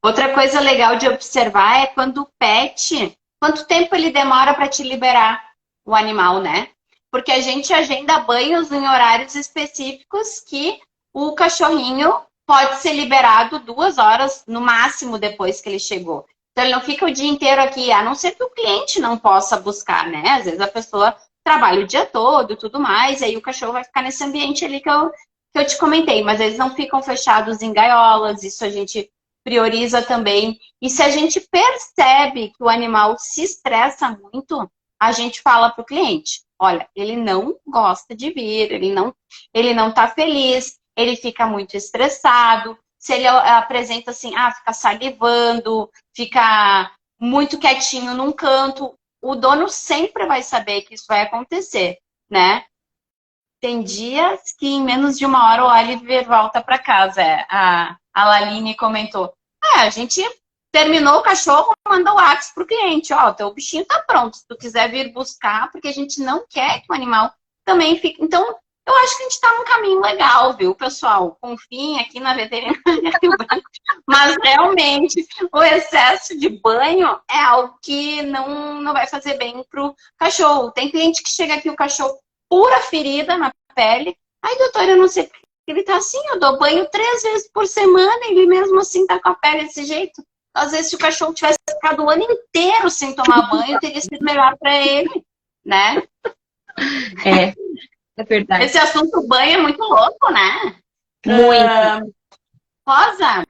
Outra coisa legal de observar é quando o pet, quanto tempo ele demora para te liberar o animal, né? Porque a gente agenda banhos em horários específicos que o cachorrinho pode ser liberado 2 horas no máximo depois que ele chegou. Então, ele não fica o dia inteiro aqui, a não ser que o cliente não possa buscar, né? Às vezes a pessoa trabalha o dia todo e tudo mais, e aí o cachorro vai ficar nesse ambiente ali que eu te comentei, mas eles não ficam fechados em gaiolas, isso a gente prioriza também. E se a gente percebe que o animal se estressa muito, a gente fala para o cliente, olha, ele não gosta de vir, ele não tá feliz, ele fica muito estressado. Se ele apresenta assim, fica salivando, fica muito quietinho num canto, o dono sempre vai saber que isso vai acontecer, né? Tem dias que em menos de 1 hora o Oliver volta para casa. A Laline comentou. A gente terminou o cachorro, mandou o WhatsApp pro cliente. Ó, teu bichinho tá pronto, se tu quiser vir buscar, porque a gente não quer que o animal também fique... Então, eu acho que a gente tá num caminho legal, viu, pessoal? Confiem aqui na veterinária Rio Branco. Mas, realmente, o excesso de banho é algo que não vai fazer bem pro cachorro. Tem cliente que chega aqui, o cachorro pura ferida na pele. Ai, doutora, eu não sei porque ele tá assim, eu dou banho 3 vezes por semana e ele mesmo assim tá com a pele desse jeito. Às vezes, se o cachorro tivesse ficado o ano inteiro sem tomar banho, teria sido melhor para ele, né? É verdade. Esse assunto banho é muito louco, né? Muito. Rosa,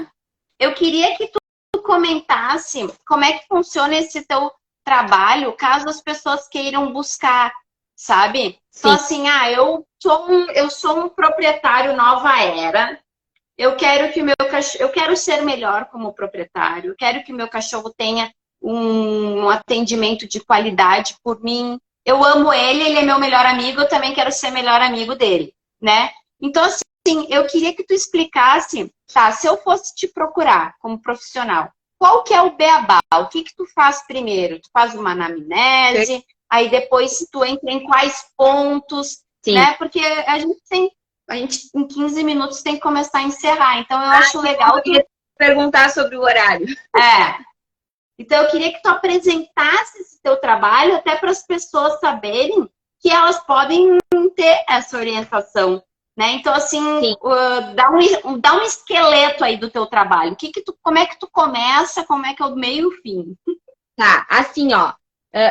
eu queria que tu comentasse como é que funciona esse teu trabalho, caso as pessoas queiram buscar, sabe? Então, assim, eu sou um proprietário nova era, eu quero que eu quero ser melhor como proprietário, eu quero que o meu cachorro tenha um atendimento de qualidade por mim. Eu amo ele é meu melhor amigo, eu também quero ser melhor amigo dele, né? Então, assim, eu queria que tu explicasse, tá? Se eu fosse te procurar como profissional, qual que é o beabá? O que tu faz primeiro? Tu faz uma anamnese, aí depois tu entra em quais pontos, né? Porque a gente em 15 minutos tem que começar a encerrar. Então, eu acho legal perguntar sobre o horário. Então, eu queria que tu apresentasse esse teu trabalho até para as pessoas saberem que elas podem ter essa orientação, né? Então, assim, dá um esqueleto aí do teu trabalho. Como é que tu começa, como é que é o meio e o fim? Tá, assim, ó.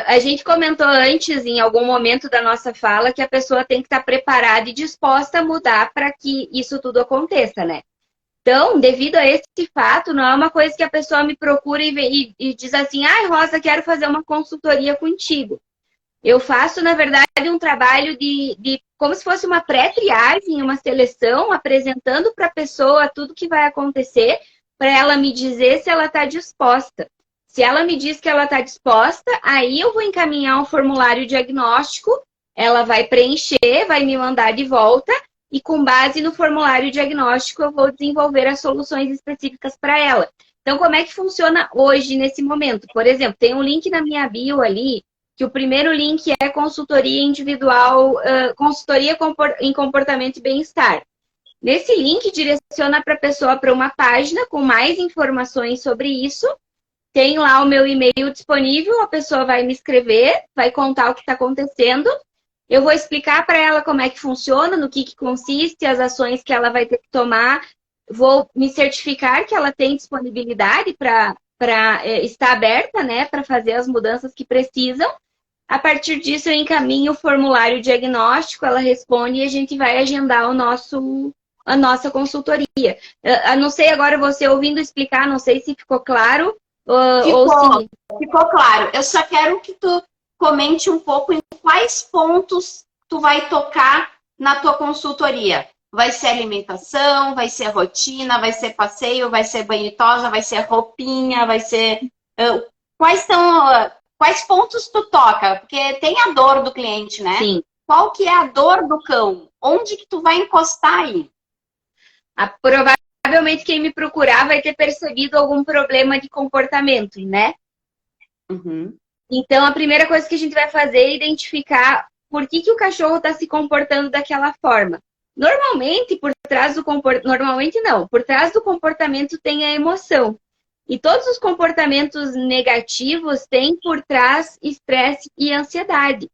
A gente comentou antes, em algum momento da nossa fala, que a pessoa tem que estar preparada e disposta a mudar para que isso tudo aconteça, né? Então, devido a esse fato, não é uma coisa que a pessoa me procura e diz assim, Rosa, quero fazer uma consultoria contigo. Eu faço, na verdade, um trabalho de como se fosse uma pré-triagem, uma seleção, apresentando para a pessoa tudo que vai acontecer, para ela me dizer se ela está disposta. Se ela me diz que ela está disposta, aí eu vou encaminhar um formulário diagnóstico, ela vai preencher, vai me mandar de volta, e com base no formulário diagnóstico eu vou desenvolver as soluções específicas para ela. Então, como é que funciona hoje, nesse momento? Por exemplo, tem um link na minha bio ali, que o primeiro link é consultoria individual, consultoria em comportamento e bem-estar. Nesse link, direciona para a pessoa para uma página com mais informações sobre isso. Tem lá o meu e-mail disponível, a pessoa vai me escrever, vai contar o que está acontecendo. Eu vou explicar para ela como é que funciona, no que consiste, as ações que ela vai ter que tomar. Vou me certificar que ela tem disponibilidade para estar aberta, né, para fazer as mudanças que precisam. A partir disso, eu encaminho o formulário diagnóstico, ela responde e a gente vai agendar a nossa consultoria. Eu não sei agora, você ouvindo explicar, não sei se ficou claro ou se... Ficou claro. Eu só quero que tu comente um pouco em quais pontos tu vai tocar na tua consultoria. Vai ser alimentação, vai ser rotina, vai ser passeio, vai ser banho e tosa, vai ser roupinha, vai ser... Quais pontos tu toca? Porque tem a dor do cliente, né? Sim. Qual que é a dor do cão? Onde que tu vai encostar aí? Provavelmente quem me procurar vai ter percebido algum problema de comportamento, né? Uhum. Então, a primeira coisa que a gente vai fazer é identificar por que o cachorro está se comportando daquela forma. Normalmente, por trás do comportamento tem a emoção. E todos os comportamentos negativos têm por trás estresse e ansiedade,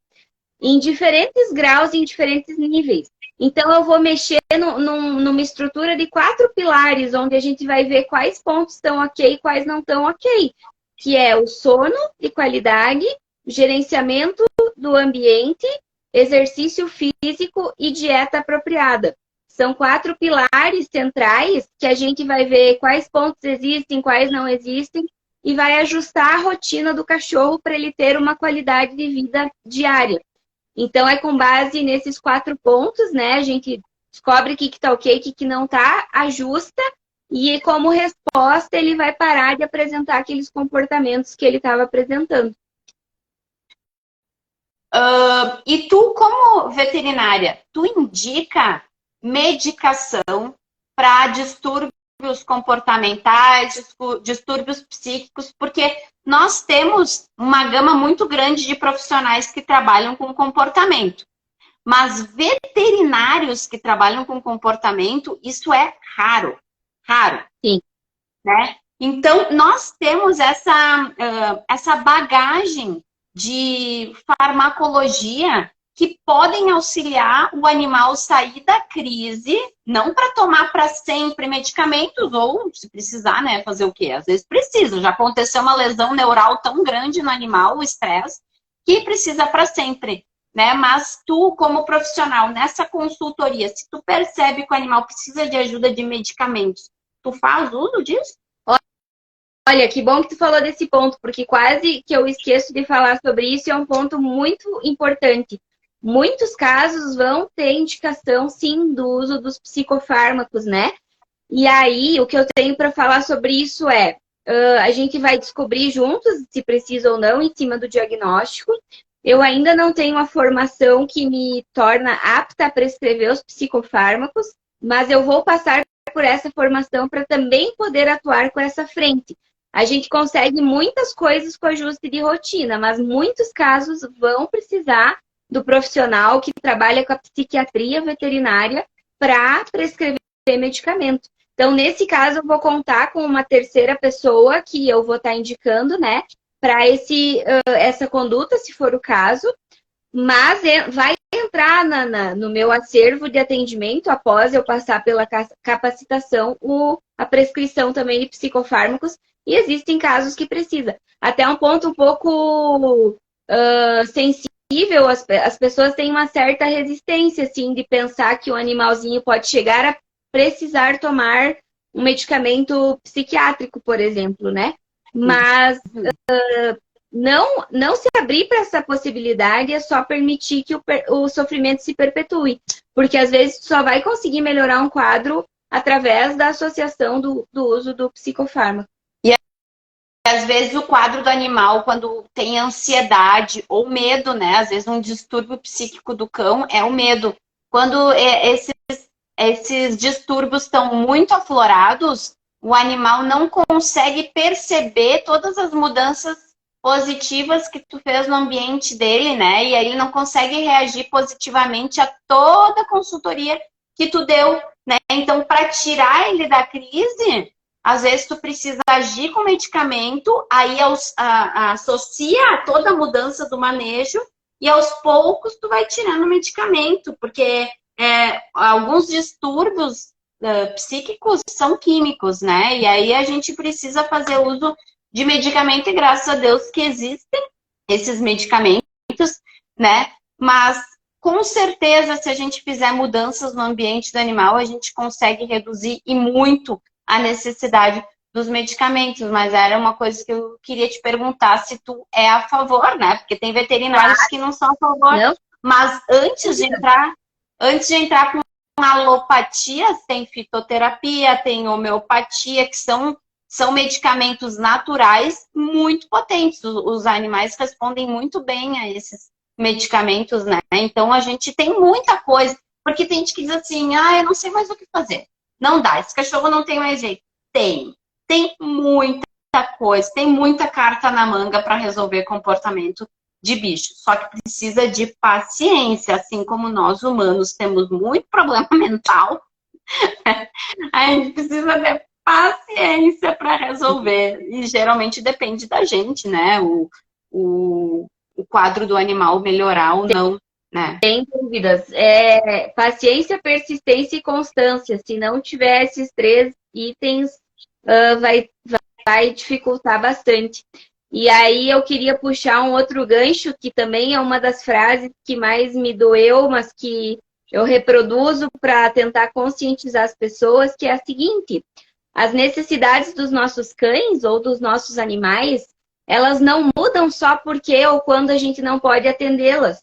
em diferentes graus e em diferentes níveis. Então, eu vou mexer numa estrutura de 4 pilares, onde a gente vai ver quais pontos estão ok e quais não estão ok, que é o sono de qualidade, gerenciamento do ambiente, exercício físico e dieta apropriada. São 4 pilares centrais que a gente vai ver quais pontos existem, quais não existem, e vai ajustar a rotina do cachorro para ele ter uma qualidade de vida diária. Então, é com base nesses 4 pontos, né? A gente descobre o que está ok, o que não está, ajusta, e como resposta ele vai parar de apresentar aqueles comportamentos que ele estava apresentando. E tu, como veterinária, tu indica medicação para distúrbios comportamentais, distúrbios psíquicos, porque nós temos uma gama muito grande de profissionais que trabalham com comportamento. Mas veterinários que trabalham com comportamento, isso é raro. Raro. Sim. Né? Então, nós temos essa bagagem de farmacologia que podem auxiliar o animal sair da crise, não para tomar para sempre medicamentos, ou se precisar, né, fazer o quê? Às vezes precisa, já aconteceu uma lesão neural tão grande no animal, o estresse, que precisa para sempre, né? Mas tu, como profissional, nessa consultoria, se tu percebe que o animal precisa de ajuda de medicamentos, tu faz uso disso? Olha, que bom que tu falou desse ponto, porque quase que eu esqueço de falar sobre isso e é um ponto muito importante. Muitos casos vão ter indicação, sim, do uso dos psicofármacos, né? E aí, o que eu tenho para falar sobre isso é, a gente vai descobrir juntos se precisa ou não em cima do diagnóstico. Eu ainda não tenho a formação que me torna apta a prescrever os psicofármacos, mas eu vou passar por essa formação para também poder atuar com essa frente. A gente consegue muitas coisas com ajuste de rotina, mas muitos casos vão precisar do profissional que trabalha com a psiquiatria veterinária para prescrever medicamento. Então, nesse caso, eu vou contar com uma terceira pessoa que eu vou estar indicando, né, para essa conduta, se for o caso, mas vai entrar no meu acervo de atendimento, após eu passar pela capacitação, a prescrição também de psicofármacos, e existem casos que precisa. Até um ponto um pouco sensível, as pessoas têm uma certa resistência, assim, de pensar que o animalzinho pode chegar a precisar tomar um medicamento psiquiátrico, por exemplo, né? Mas não se abrir para essa possibilidade é só permitir que o sofrimento se perpetue. Porque às vezes só vai conseguir melhorar um quadro através da associação do uso do psicofármaco. E às vezes o quadro do animal, quando tem ansiedade ou medo, né? Às vezes um distúrbio psíquico do cão é o medo. Quando esses distúrbios estão muito aflorados, o animal não consegue perceber todas as mudanças positivas que tu fez no ambiente dele, né? E aí ele não consegue reagir positivamente a toda a consultoria que tu deu, né? Então, para tirar ele da crise, às vezes tu precisa agir com medicamento, aí associa toda a mudança do manejo e aos poucos tu vai tirando o medicamento, porque alguns distúrbios psíquicos são químicos, né? E aí a gente precisa fazer uso de medicamento e graças a Deus que existem esses medicamentos, né? Mas com certeza, se a gente fizer mudanças no ambiente do animal, a gente consegue reduzir e muito a necessidade dos medicamentos. Mas era uma coisa que eu queria te perguntar se tu é a favor, né? Porque tem veterinários que não são a favor. Não? Mas antes de entrar com alopatias, tem fitoterapia, tem homeopatia, que são medicamentos naturais muito potentes. Os animais respondem muito bem a esses medicamentos, né? Então a gente tem muita coisa, porque tem gente que diz assim, eu não sei mais o que fazer. Não dá, esse cachorro não tem mais jeito. Tem muita coisa, tem muita carta na manga para resolver comportamento de bicho. Só que precisa de paciência, assim como nós humanos temos muito problema mental, a gente precisa ter paciência para resolver. E geralmente depende da gente, né? O quadro do animal melhorar ou não, né? Sem dúvidas. Paciência, persistência e constância. Se não tiver esses 3 itens, vai dificultar bastante. E aí eu queria puxar um outro gancho, que também é uma das frases que mais me doeu, mas que eu reproduzo para tentar conscientizar as pessoas, que é a seguinte: as necessidades dos nossos cães ou dos nossos animais, elas não mudam só porque ou quando a gente não pode atendê-las.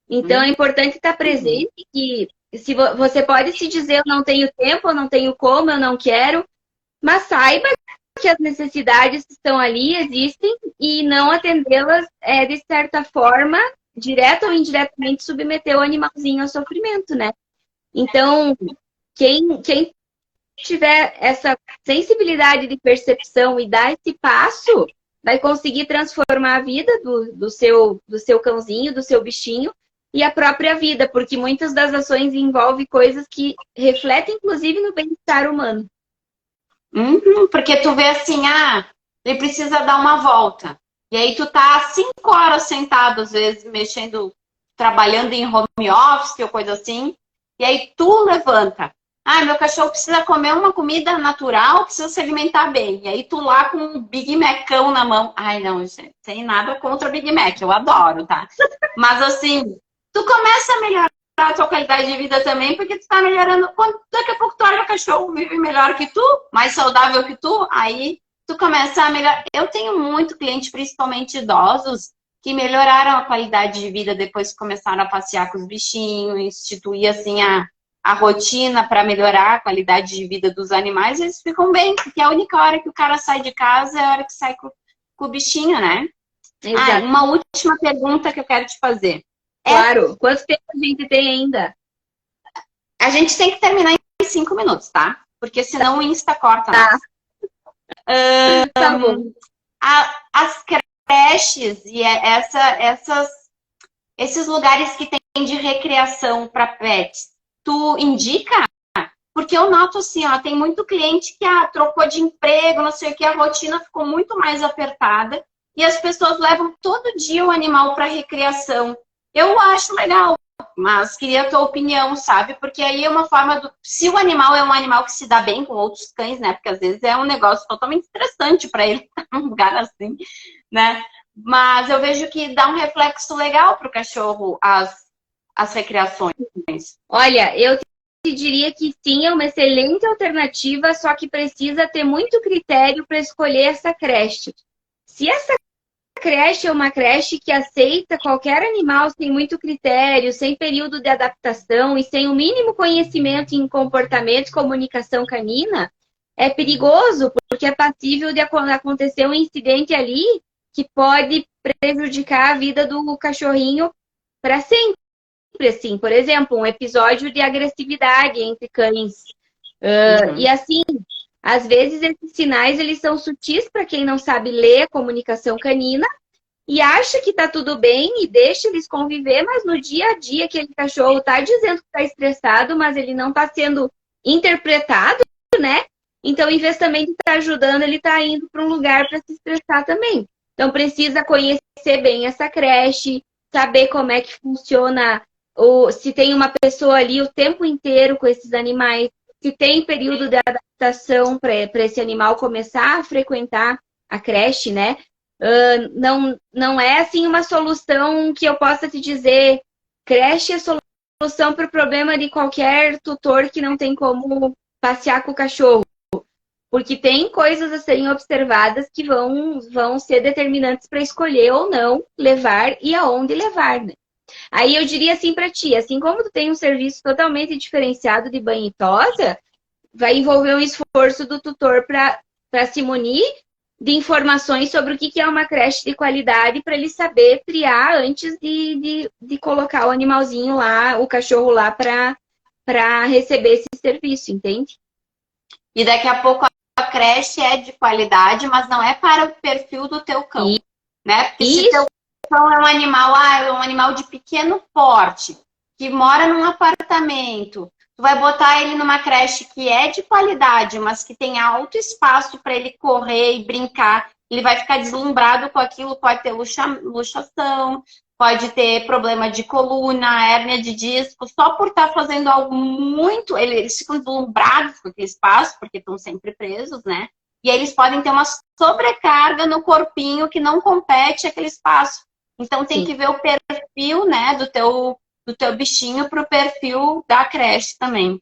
Então é importante estar presente, que se você pode se dizer eu não tenho tempo, eu não tenho como, eu não quero, mas saiba que as necessidades estão ali, existem, e não atendê-las de certa forma, direta ou indiretamente, submeter o animalzinho ao sofrimento, né? Então, quem tiver essa sensibilidade de percepção e dar esse passo, vai conseguir transformar a vida do seu cãozinho, do seu bichinho, e a própria vida, porque muitas das ações envolvem coisas que refletem, inclusive, no bem-estar humano. Porque tu vê assim, ele precisa dar uma volta. E aí tu tá 5 horas sentado, às vezes, mexendo, trabalhando em home office ou coisa assim. E aí tu levanta. Meu cachorro precisa comer uma comida natural, precisa se alimentar bem. E aí tu lá com um Big Macão na mão. Não, gente, sem nada contra Big Mac, eu adoro, tá? Mas assim, tu começa a melhorar a tua qualidade de vida também, porque tu tá melhorando. Quando daqui a pouco tu olha o cachorro vive melhor que tu, mais saudável que tu, aí tu começa a melhorar. Eu tenho muito cliente, principalmente idosos, que melhoraram a qualidade de vida depois que começaram a passear com os bichinhos, instituir assim a rotina para melhorar a qualidade de vida dos animais, eles ficam bem, porque a única hora que o cara sai de casa é a hora que sai com o bichinho, né? Uma última pergunta que eu quero te fazer. Claro. Quanto tempo a gente tem ainda? A gente tem que terminar em 5 minutos, tá? Porque senão o Insta corta. Tá. Tá bom. As creches e esses lugares que tem de recreação para pets, tu indica? Porque eu noto assim, tem muito cliente que trocou de emprego, não sei o que, a rotina ficou muito mais apertada e as pessoas levam todo dia o animal para recreação. Eu acho legal, mas queria a tua opinião, sabe? Porque aí é uma forma se o animal é um animal que se dá bem com outros cães, né? Porque às vezes é um negócio totalmente estressante para ele estar num lugar assim, né? Mas eu vejo que dá um reflexo legal para o cachorro as recreações. Olha, eu te diria que sim, é uma excelente alternativa, só que precisa ter muito critério para escolher essa creche. Se essa creche é uma creche que aceita qualquer animal sem muito critério, sem período de adaptação e sem o mínimo conhecimento em comportamento e comunicação canina, é perigoso, porque é passível de acontecer um incidente ali que pode prejudicar a vida do cachorrinho para sempre. Assim, por exemplo, um episódio de agressividade entre cães. E assim, Às vezes esses sinais eles são sutis para quem não sabe ler a comunicação canina e acha que tá tudo bem e deixa eles conviver, mas no dia a dia aquele cachorro tá dizendo que tá estressado, mas ele não tá sendo interpretado, né? Então, em vez também de estar ajudando, ele tá indo para um lugar para se estressar também. Então, precisa conhecer bem essa creche, saber como é que funciona, ou se tem uma pessoa ali o tempo inteiro com esses animais, se tem período de adaptação para esse animal começar a frequentar a creche, né? Não é assim uma solução que eu possa te dizer, creche é solução para o problema de qualquer tutor que não tem como passear com o cachorro. Porque tem coisas a serem observadas que vão ser determinantes para escolher ou não levar e aonde levar, né? Aí eu diria assim para ti, assim como tu tem um serviço totalmente diferenciado de banho e tosa, vai envolver um esforço do tutor para se munir de informações sobre o que é uma creche de qualidade para ele saber triar antes de colocar o animalzinho lá, o cachorro lá para receber esse serviço, entende? E daqui a pouco a creche é de qualidade, mas não é para o perfil do teu cão, né? Porque se teu cão é um animal de pequeno porte, que mora num apartamento, tu vai botar ele numa creche que é de qualidade, mas que tem alto espaço para ele correr e brincar. Ele vai ficar deslumbrado com aquilo, pode ter luxação, pode ter problema de coluna, hérnia de disco, só por estar fazendo algo muito... Eles ficam deslumbrados com aquele espaço, porque estão sempre presos, né? E aí eles podem ter uma sobrecarga no corpinho que não compete aquele espaço. Então tem que ver o perfil, né, do teu bichinho para o perfil da creche também.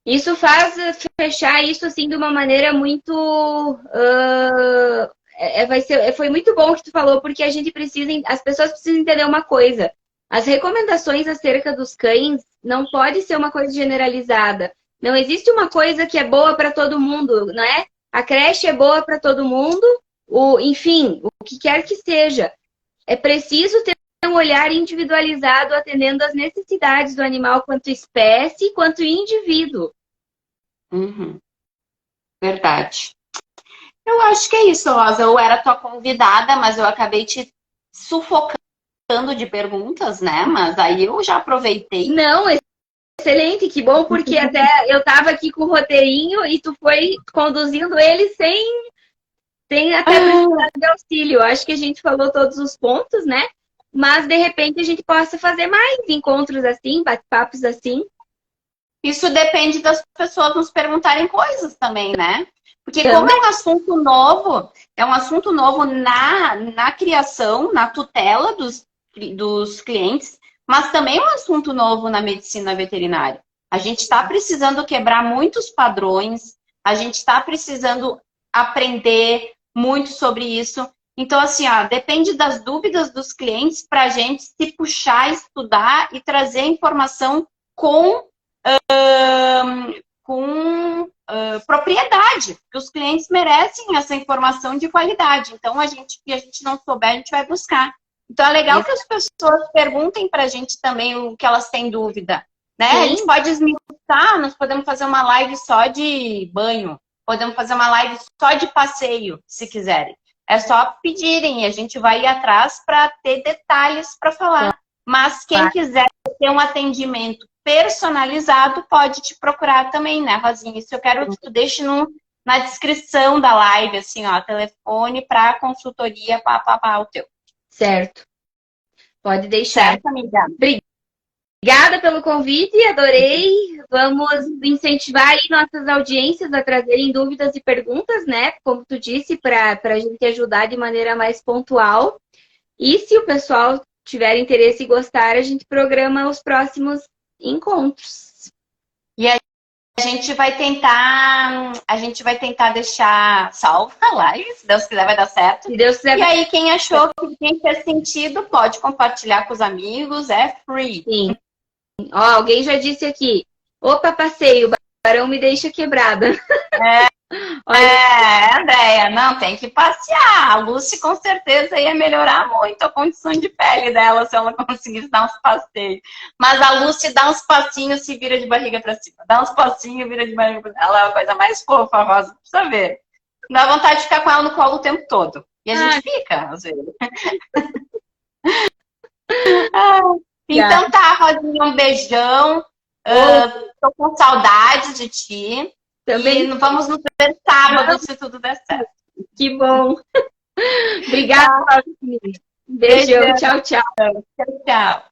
Isso faz fechar isso assim de uma maneira muito... foi muito bom o que tu falou, porque as pessoas precisam entender uma coisa. As recomendações acerca dos cães não pode ser uma coisa generalizada. Não existe uma coisa que é boa para todo mundo, não é? A creche é boa para todo mundo, enfim, o que quer que seja. É preciso ter um olhar individualizado atendendo às necessidades do animal quanto espécie, quanto indivíduo. Uhum. Verdade. Eu acho que é isso, Rosa. Eu era tua convidada, mas eu acabei te sufocando de perguntas, né? Mas aí eu já aproveitei. Não, excelente, que bom, porque até eu estava aqui com o roteirinho e tu foi conduzindo ele sem até precisar de auxílio. Acho que a gente falou todos os pontos, né? Mas, de repente, a gente possa fazer mais encontros assim, bate-papos assim. Isso depende das pessoas nos perguntarem coisas também, né? Porque como é um assunto novo na criação, na tutela dos clientes, mas também é um assunto novo na medicina veterinária. A gente está precisando quebrar muitos padrões, a gente está precisando aprender muito sobre isso. Então, assim, depende das dúvidas dos clientes para a gente se puxar, estudar e trazer informação com propriedade, porque os clientes merecem essa informação de qualidade. Então, que a gente não souber, a gente vai buscar. Então, é legal que as pessoas perguntem para a gente também o que elas têm dúvida, né? Sim. A gente pode esmiuçar, nós podemos fazer uma live só de banho, podemos fazer uma live só de passeio, se quiserem. É só pedirem, a gente vai ir atrás para ter detalhes para falar. Mas quem quiser ter um atendimento personalizado, pode te procurar também, né, Rosinha? Isso eu quero que tu deixe na descrição da live, assim, telefone para consultoria, o teu. Certo. Pode deixar. Certo, amiga. Obrigada pelo convite, adorei. Vamos incentivar aí nossas audiências a trazerem dúvidas e perguntas, né? Como tu disse, para a gente ajudar de maneira mais pontual. E se o pessoal tiver interesse e gostar, a gente programa os próximos encontros. E a gente vai tentar deixar salva a live, se Deus quiser vai dar certo. Se Deus quiser. E aí quem achou que fez sentido, pode compartilhar com os amigos, é free. Sim. Alguém já disse aqui, opa, passeio, o barão me deixa quebrada. Andréia, não, tem que passear. A Lucy com certeza ia melhorar muito a condição de pele dela se ela conseguisse dar uns passeios. Mas a Lucy dá uns passinhos e se vira de barriga pra cima. Dá uns passinhos e vira de barriga pra cima. Ela é a coisa mais fofa, a Rosa, precisa ver. Dá vontade de ficar com ela no colo o tempo todo. E a gente fica, às vezes. Então tá, Rosinha, um beijão. Tô com saudades de ti. Também. E vamos nos ver sábado, se tudo der certo. Que bom. Obrigada, Rosinha. Beijão, tchau, tchau. Tchau, tchau.